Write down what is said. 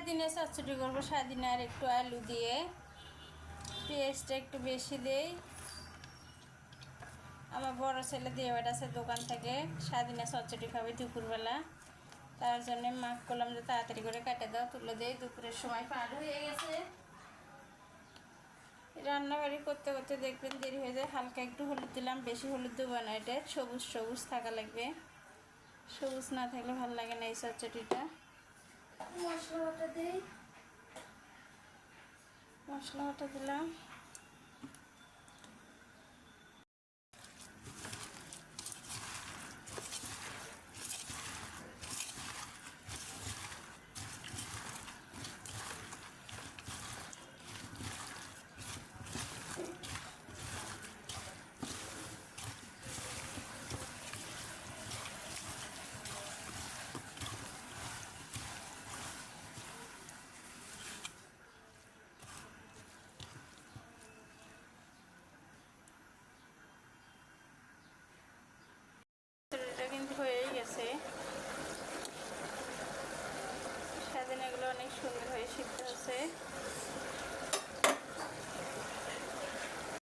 সারাদিনে চচ্চড়ি করবো। সারাদিনে আর একটু আলু দিয়ে পেঁয়াজটা একটু বেশি দেই। আমার বড় ছেলে দিয়ে বেড়াচ্ছে দোকান থেকে, সারাদিনে চচ্চড়ি খাবে দুপুরবেলা। তার জন্য মাক করলাম যে তাড়াতাড়ি করে কেটে দাও, তুলে দেই। দুপুরের সময় পার হয়ে গেছে। রান্নাবাড়ি করতে করতে দেখবেন দেরি হয়ে যায়। হালকা একটু হলুদ দিলাম, বেশি হলুদ দেবো না। এটা সবুজ সবুজ থাকা লাগবে, সবুজ না থাকলে ভালো লাগে না এই চচ্চড়িটা। মশলা বাটা দিই, মশলা বাটা দিলাম। কিন্তু হয়েই গেছে। সারাদিন এগুলো অনেক সুন্দর হয়ে সিদ্ধ হচ্ছে।